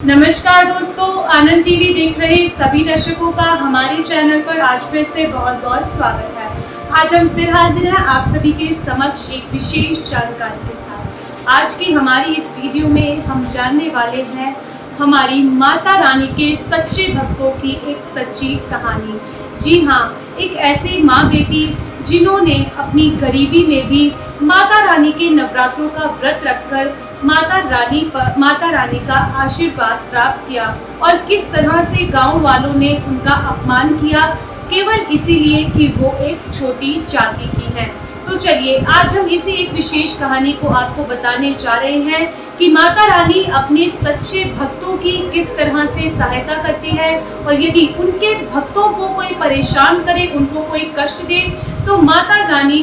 नमस्कार दोस्तों, आनंद टीवी देख रहे सभी दर्शकों का हमारे चैनल पर आज फिर से बहुत बहुत स्वागत है। आज हम फिर हाजिर हैं आप सभी के समक्ष एक विशेष जानकारी के साथ। आज की हमारी इस वीडियो में हम जानने वाले हैं हमारी माता रानी के सच्चे भक्तों की एक सच्ची कहानी। जी हाँ, एक ऐसी माँ बेटी जिन्होंने अपनी गरीबी में भी माता रानी के नवरात्रों का व्रत रखकर माता रानी का आशीर्वाद प्राप्त किया और किस तरह से गांव वालों ने उनका अपमान किया केवल इसीलिए कि वो एक छोटी जाति की हैं। तो चलिए आज हम इसी एक विशेष कहानी को आपको बताने जा रहे हैं कि माता रानी अपने सच्चे भक्तों की किस तरह से सहायता करती है और यदि उनके भक्तों को कोई परेशान करे, उनको कोई कष्ट दे तो माता रानी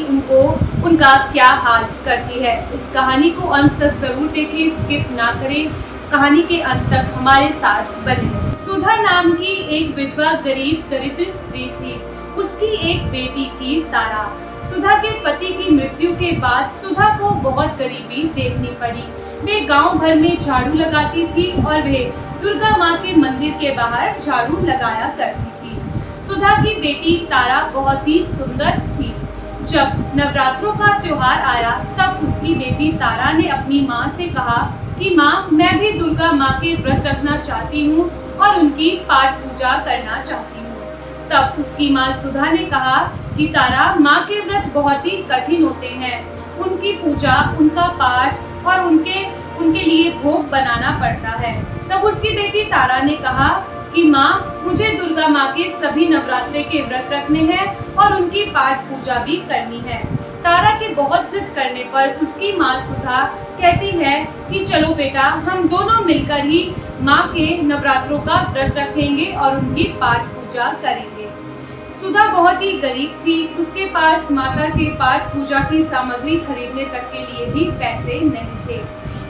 उनका क्या हाल करती है। इस कहानी को अंत तक जरूर देखें, स्किप ना करें, कहानी के अंत तक हमारे साथ बने। सुधा नाम की एक विधवा गरीब दरिद्र स्त्री थी। उसकी एक बेटी थी तारा। सुधा के पति की मृत्यु के बाद सुधा को बहुत गरीबी देखनी पड़ी। वे गांव भर में झाड़ू लगाती थी और वे दुर्गा माँ के मंदिर के बाहर झाड़ू लगाया करती थी। सुधा की बेटी तारा बहुत ही सुंदर थी। जब नवरात्रों का त्योहार आया तब उसकी बेटी तारा ने अपनी माँ से कहा कि माँ, मैं भी दुर्गा माँ के व्रत रखना चाहती हूँ और उनकी पाठ पूजा करना चाहती हूँ। तब उसकी माँ सुधा ने कहा कि तारा, माँ के व्रत बहुत ही कठिन होते हैं। उनकी पूजा, उनका पाठ और उनके लिए भोग बनाना पड़ता है। तब उसकी बेटी तारा ने कहा कि माँ, मुझे दुर्गा माँ के सभी नवरात्रे के व्रत रखने हैं और उनकी पाठ पूजा भी करनी है। तारा के बहुत जिद करने पर उसकी माँ सुधा कहती है कि चलो बेटा, हम दोनों मिलकर ही माँ के नवरात्रों का व्रत रखेंगे और उनकी पाठ पूजा करेंगे। सुधा बहुत ही गरीब थी। उसके पास माता के पाठ पूजा की सामग्री खरीदने तक के लिए भी पैसे नहीं थे।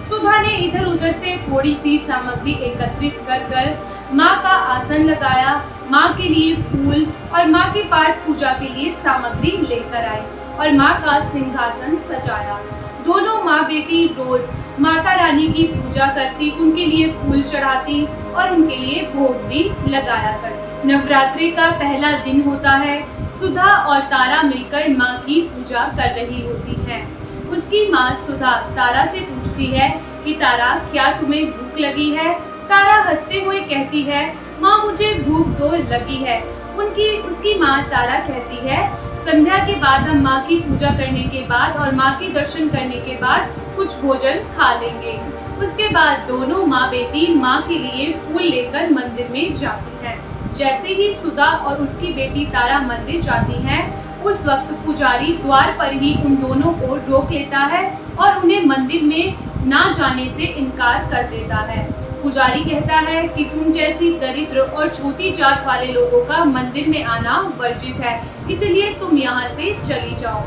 सुधा ने इधर उधर से थोड़ी सी सामग्री एकत्रित कर माँ का आसन लगाया, माँ के लिए फूल और माँ की पाठ पूजा के लिए सामग्री लेकर आई और माँ का सिंहासन सजाया। दोनों माँ बेटी रोज माता रानी की पूजा करती, उनके लिए फूल चढ़ाती और उनके लिए भोग भी लगाया करती। नवरात्रि का पहला दिन होता है। सुधा और तारा मिलकर माँ की पूजा कर रही होती हैं। उसकी माँ सुधा तारा से पूछती है कि तारा, क्या तुम्हें भूख लगी है? तारा हंसते हुए कहती है, माँ, मुझे भूख तो लगी है। उसकी माँ तारा कहती है, संध्या के बाद हम माँ की पूजा करने के बाद और माँ के दर्शन करने के बाद कुछ भोजन खा लेंगे। उसके बाद दोनों माँ बेटी माँ के लिए फूल लेकर मंदिर में जाती हैं। जैसे ही सुधा और उसकी बेटी तारा मंदिर जाती हैं, उस वक्त पुजारी द्वार पर ही उन दोनों को रोक लेता है और उन्हें मंदिर में ना जाने से इनकार कर देता है। पुजारी कहता है कि तुम जैसी दरिद्र और छोटी जात वाले लोगों का मंदिर में आना वर्जित है, इसलिए तुम यहाँ से चली जाओ।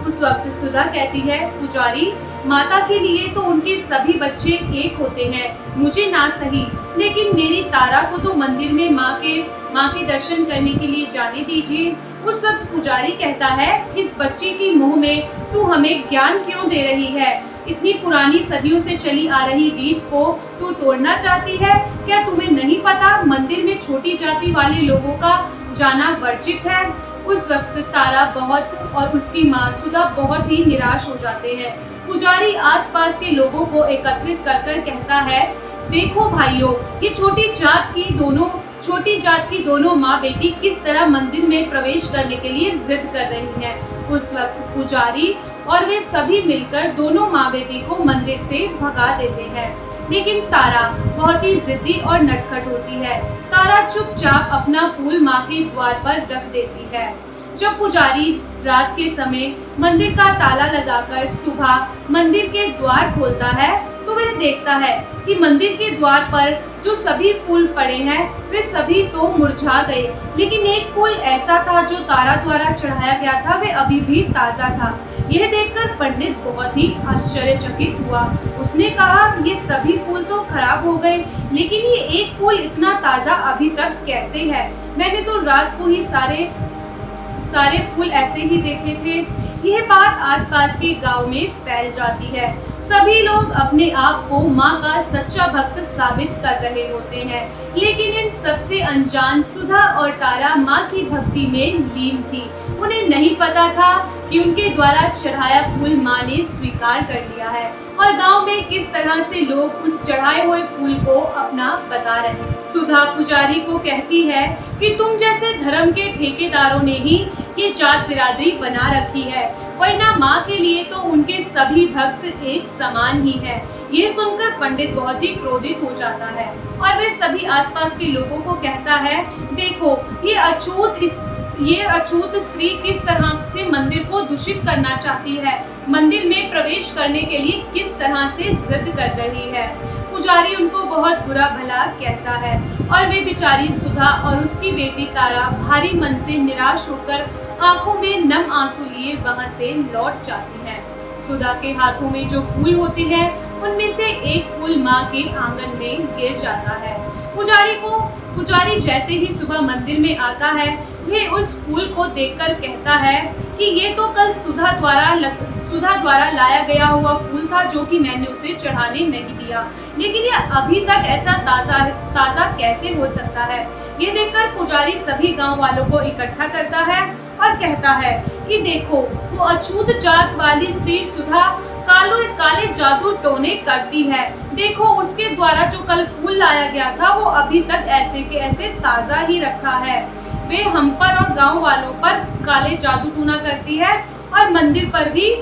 उस वक्त सुधा कहती है, पुजारी, माता के लिए तो उनके सभी बच्चे एक होते हैं, मुझे ना सही, लेकिन मेरी तारा को तो मंदिर में माँ के दर्शन करने के लिए जाने दीजिए। उस वक्त पुजारी कहता है, इस बच्ची की मुंह में तू हमें ज्ञान क्यों दे रही है? इतनी पुरानी सदियों से चली आ रही रीत को तू तोड़ना चाहती है? क्या तुम्हें नहीं पता मंदिर में छोटी जाति वाले लोगों का जाना वर्जित है? उस वक्त तारा और उसकी माँ सुधा बहुत ही निराश हो जाते हैं। पुजारी आसपास के लोगों को एकत्रित कर कहता है, देखो भाइयों, ये छोटी जात की दोनों माँ बेटी किस तरह मंदिर में प्रवेश करने के लिए जिद कर रही हैं। उस वक्त पुजारी और वे सभी मिलकर दोनों माँ बेटी को मंदिर से भगा देते हैं। लेकिन तारा बहुत ही जिद्दी और नटखट होती है। तारा चुपचाप अपना फूल माँ के द्वार पर रख देती है। जब पुजारी रात के समय मंदिर का ताला लगाकर सुबह मंदिर के द्वार खोलता है तो वह देखता है कि मंदिर के द्वार पर जो सभी फूल पड़े हैं वे सभी तो मुरझा गए, लेकिन एक फूल ऐसा था जो तारा द्वारा चढ़ाया गया था, वह अभी भी ताजा था। यह देखकर पंडित बहुत ही आश्चर्यचकित हुआ। उसने कहा, ये सभी फूल तो खराब हो गए, लेकिन ये एक फूल इतना ताजा अभी तक कैसे है? मैंने तो रात को ही सारे फूल ऐसे ही देखे थे। यह बात आसपास के गांव में फैल जाती है। सभी लोग अपने आप को माँ का सच्चा भक्त साबित कर रहे होते हैं, लेकिन इन सबसे अनजान सुधा और तारा माँ की भक्ति में लीन थी। उन्हें नहीं पता था कि उनके द्वारा चढ़ाया फूल माँ ने स्वीकार कर लिया है और गांव में किस तरह से लोग उस चढ़ाए हुए फूल को अपना बता रहे हैं। सुधा पुजारी को कहती है कि तुम जैसे धर्म के ठेकेदारों ने ही ये जात बिरादरी बना रखी है, वरना माँ के लिए तो उनके सभी भक्त एक समान ही है। ये सुनकर पंडित बहुत ही क्रोधित हो जाता है और वे सभी आसपास के लोगों को कहता है, देखो ये अछूत स्त्री किस तरह से मंदिर को दूषित करना चाहती है, मंदिर में प्रवेश करने के लिए किस तरह से जिद कर रही है। पुजारी उनको बहुत बुरा भला कहता है और वे बेचारी सुधा और उसकी बेटी तारा भारी मन से निराश होकर आंखों में नम आंसू लिए वहां से लौट जाती हैं। सुधा के हाथों में जो फूल होते हैं उनमें से एक फूल माँ के आंगन में गिर जाता है। पुजारी जैसे ही सुबह मंदिर में आता है, वे उस फूल को देखकर कहता है कि ये तो कल सुधा द्वारा लाया गया हुआ फूल था, जो कि मैंने उसे चढ़ाने नहीं दिया, लेकिन ये अभी तक ऐसा ताजा कैसे हो सकता है। ये देखकर पुजारी सभी गांव वालों को इकट्ठा करता है और कहता है कि देखो, वो अछूत जात वाली स्त्री सुधा काले जादू टोने करती है। देखो, उसके द्वारा जो कल फूल लाया गया था वो अभी तक ऐसे के ऐसे ताजा ही रखा है। वे हम पर और गांव वालों पर काले जादू टूना करती है और मंदिर पर भी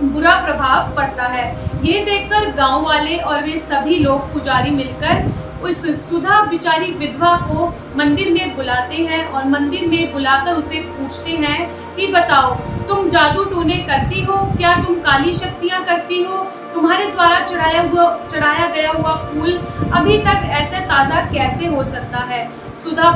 बुरा प्रभाव पड़ता है। ये देखकर गांव वाले और वे सभी लोग पुजारी मिलकर उस सुधा बिचारी विधवा को मंदिर में बुलाते हैं और मंदिर में बुलाकर उसे पूछते हैं कि बताओ, तुम जादू टूने करती हो क्या? तुम काली शक्तियाँ करती हो? तुम्हारे द्वारा चढ़ाया गया हुआ फूल अभी तक ऐसे ताज़ा कैसे हो सकता है? सुधा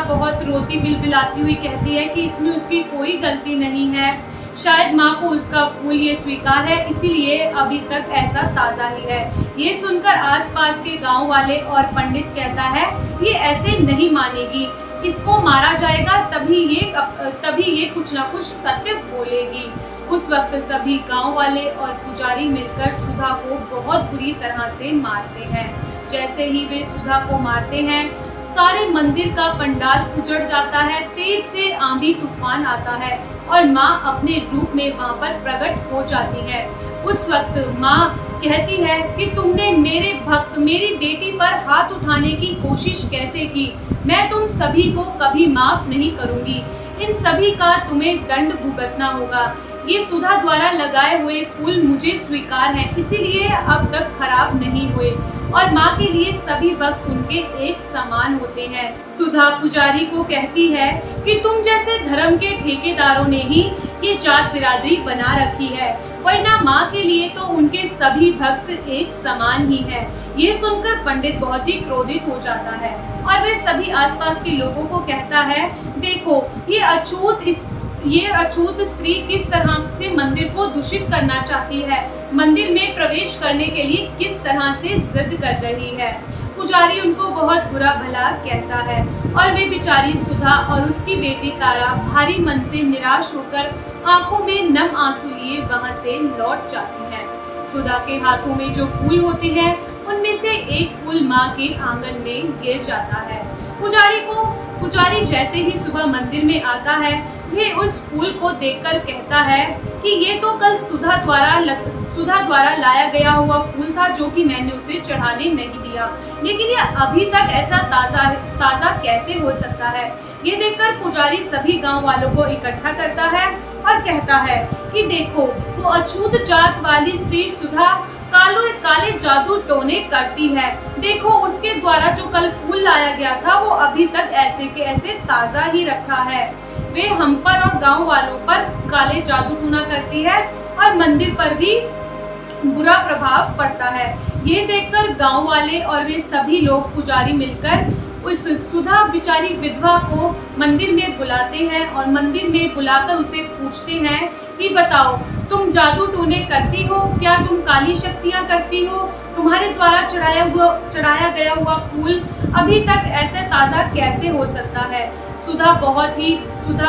बहुत रोती बिलबिलाती हुई कहती है कि इसमें उसकी कोई गलती नहीं है, शायद माँ को उसका फूल ये स्वीकार है, इसीलिए अभी तक ऐसा ताज़ा ही है। ये सुनकर आसपास के गांव वाले और पंडित कहता है, ये ऐसे नहीं मानेगी, इसको मारा जाएगा, तभी ये कुछ ना कुछ सत्य बोलेगी। उस वक्त सभी गांव वाले और पुजारी मिलकर सुधा को बहुत बुरी तरह से मारते हैं। जैसे ही वे सुधा को मारते हैं, सारे मंदिर का पंडाल उजड़ जाता है, तेज से आंधी तूफान आता है और माँ अपने रूप में वहाँ पर प्रकट हो जाती है। उस वक्त माँ कहती है कि तुमने मेरी बेटी पर हाथ उठाने की कोशिश कैसे की? मैं तुम सभी को कभी माफ नहीं करूंगी, इन सभी का तुम्हें दंड भुगतना होगा। ये सुधा द्वारा लगाए हुए फूल मुझे स्वीकार हैं, इसीलिए अब तक खराब नहीं हुए और माँ के लिए सभी भक्त उनके एक समान होते हैं। सुधा पुजारी को कहती है कि तुम जैसे धर्म के ठेकेदारों ने ही ये जात बिरादरी बना रखी है, वरना माँ के लिए तो उनके सभी भक्त एक समान ही है। ये सुनकर पंडित बहुत ही क्रोधित हो जाता है और वे सभी आसपास के लोगों को कहता है, देखो, ये अछूत स्त्री किस तरह से मंदिर को दूषित करना चाहती है, मंदिर में प्रवेश करने के लिए किस तरह से जिद कर रही है। पुजारी उनको बहुत बुरा भला कहता है और वे बेचारी सुधा और उसकी बेटी तारा भारी मन से निराश होकर आंखों में नम आंसू लिए वहां से लौट जाती हैं। सुधा के हाथों में जो फूल होते हैं उनमें से एक फूल माँ के आंगन में गिर जाता है। पुजारी जैसे ही सुबह मंदिर में आता है, वे उस फूल को देखकर कहता है कि ये तो कल सुधा द्वारा लाया गया हुआ फूल था, जो कि मैंने उसे चढ़ाने नहीं दिया, लेकिन ये अभी तक ऐसा ताज़ा कैसे हो सकता है। ये देखकर पुजारी सभी गांव वालों को इकट्ठा करता है और कहता है कि देखो, वो अछूत जात वाली स्त्री सुधा काले जादू टोने करती है। देखो, उसके द्वारा जो कल फूल लाया गया था वो अभी तक ऐसे के ऐसे ताज़ा ही रखा है। वे हम पर और गांव वालों पर काले जादू टूना करती है और मंदिर पर भी बुरा प्रभाव पड़ता है। ये देखकर गांव वाले और वे सभी लोग पुजारी मिलकर उस सुधा बिचारी विधवा को मंदिर में बुलाते हैं और मंदिर में बुलाकर उसे पूछते हैं कि बताओ, तुम जादू टोने करती हो क्या? तुम काली शक्तियाँ करती हो? तुम्हारे द्वारा चढ़ाया गया हुआ फूल अभी तक ऐसे ताज़ा कैसे हो सकता है। सुधा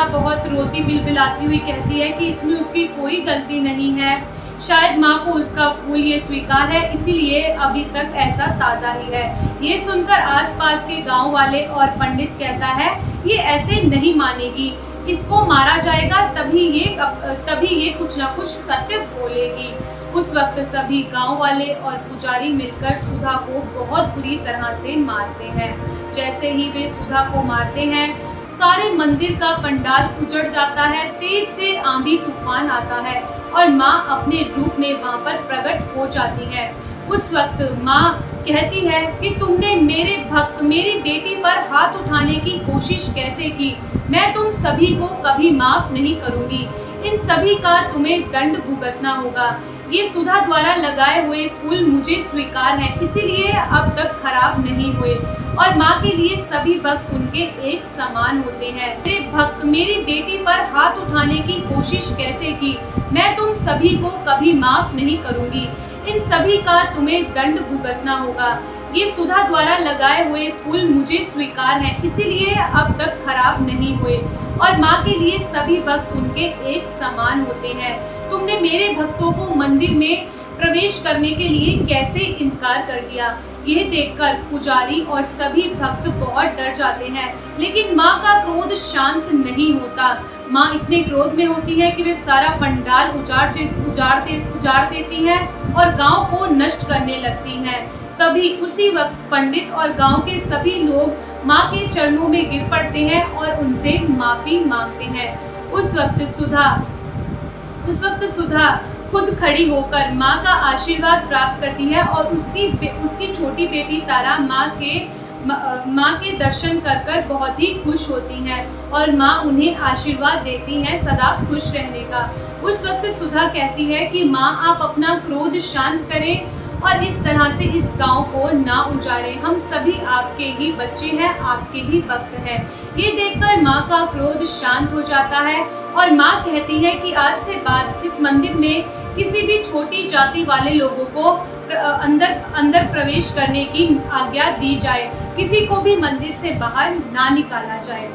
बहुत रोती बिलबिलाती हुई कहती है कि इसमें उसकी कोई गलती नहीं है। शायद माँ को उसका फूल ये स्वीकार है, इसीलिए अभी तक ऐसा ताज़ा ही है। ये सुनकर आसपास के गांव वाले और पंडित कहता है, ये ऐसे नहीं मानेगी, इसको मारा जाएगा तभी ये कुछ ना कुछ सत्य बोलेगी। उस वक्त सभी गांव वाले और पुजारी मिलकर सुधा को बहुत बुरी तरह से मारते हैं। जैसे ही वे सुधा को मारते हैं, सारे मंदिर का पंडाल उजड़ जाता है। तेज से आंधी तूफान आता है और माँ अपने रूप में वहाँ पर प्रकट हो जाती है। उस वक्त माँ कहती है कि तुमने मेरी बेटी पर हाथ उठाने की कोशिश कैसे की। मैं तुम सभी को कभी माफ नहीं करूंगी। इन सभी का तुम्हें दंड भुगतना होगा। ये सुधा द्वारा लगाए हुए फूल मुझे स्वीकार हैं, इसीलिए अब तक खराब नहीं हुए और माँ के लिए सभी भक्त उनके एक समान होते हैं। मेरे भक्त मेरी बेटी पर हाथ उठाने की कोशिश कैसे की, मैं तुम सभी को कभी माफ नहीं करूंगी। इन सभी का तुम्हें दंड भुगतना होगा। ये सुधा द्वारा लगाए हुए फूल मुझे स्वीकार हैं, इसीलिए अब तक खराब नहीं हुए और माँ के लिए सभी भक्त उनके एक समान होते हैं। तुमने मेरे भक्तों को मंदिर में प्रवेश करने के लिए कैसे इनकार कर दिया। यह देखकर पुजारी और सभी भक्त बहुत डर जाते हैं, लेकिन माँ का क्रोध शांत नहीं होता। माँ इतने क्रोध में होती है कि वे सारा पंडाल उजाड़ देती है और गांव को नष्ट करने लगती हैं। तभी उसी वक्त पंडित और गांव के सभी लोग माँ के चरणों में गिर पड़ते हैं और उनसे माफी मांगते हैं। उस वक्त सुधा खुद खड़ी होकर माँ का आशीर्वाद प्राप्त करती है और उसकी छोटी बेटी तारा माँ के दर्शन कर बहुत ही खुश होती हैं और माँ उन्हें आशीर्वाद देती हैं सदा खुश रहने का। उस वक्त सुधा कहती है कि माँ आप अपना क्रोध शांत करें और इस तरह से इस गांव को ना उजाड़ें। हम सभी आपके ही बच्चे हैं, आपके ही भक्त हैं। ये देखकर माँ का क्रोध शांत हो जाता है और माँ कहती है कि आज से बाद इस मंदिर में किसी भी छोटी जाति वाले लोगों को अंदर प्रवेश करने की आज्ञा दी जाए। किसी को भी मंदिर से बाहर ना निकाला जाए।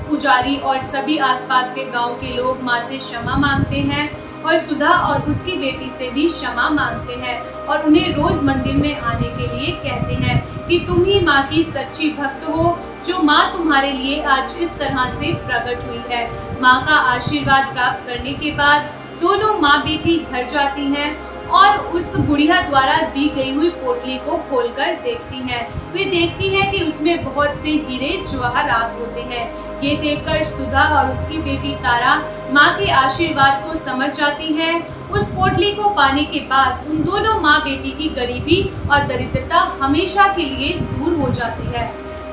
पुजारी और सभी आसपास के गांव के लोग माँ से क्षमा मांगते हैं और सुधा और उसकी बेटी से भी क्षमा मांगते हैं और उन्हें रोज मंदिर में आने के लिए कहते हैं कि तुम ही माँ की सच्ची भक्त हो, जो माँ तुम्हारे लिए आज इस तरह से प्रकट हुई है। माँ का आशीर्वाद प्राप्त करने के बाद दोनों माँ बेटी घर जाती हैं और उस बुढ़िया द्वारा दी गई हुई पोटली को खोलकर देखती हैं। वे देखती हैं कि उसमें बहुत से हीरे जवाहरात होते हैं। ये देखकर सुधा और उसकी बेटी तारा माँ के आशीर्वाद को समझ जाती हैं। उस पोटली को पाने के बाद उन दोनों माँ बेटी की गरीबी और दरिद्रता हमेशा के लिए दूर हो जाती है।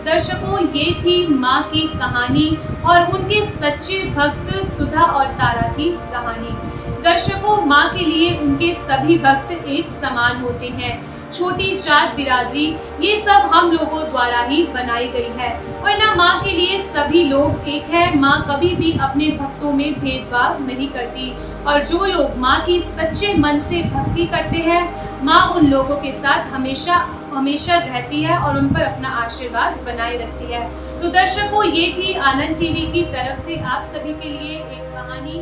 दर्शकों, ये थी माँ की कहानी और उनके सच्चे भक्त सुधा और तारा की कहानी। दर्शकों, माँ के लिए उनके सभी भक्त एक समान होते हैं। छोटी जात बिरादरी ये सब हम लोगों द्वारा ही बनाई गई है, वरना माँ के लिए सभी लोग एक है। माँ कभी भी अपने भक्तों में भेदभाव नहीं करती और जो लोग माँ की सच्चे मन से भक्ति करते हैं, माँ उन लोगों के साथ हमेशा रहती है और उन पर अपना आशीर्वाद बनाए रखती है। तो दर्शकों, ये थी आनंद टीवी की तरफ से आप सभी के लिए एक कहानी।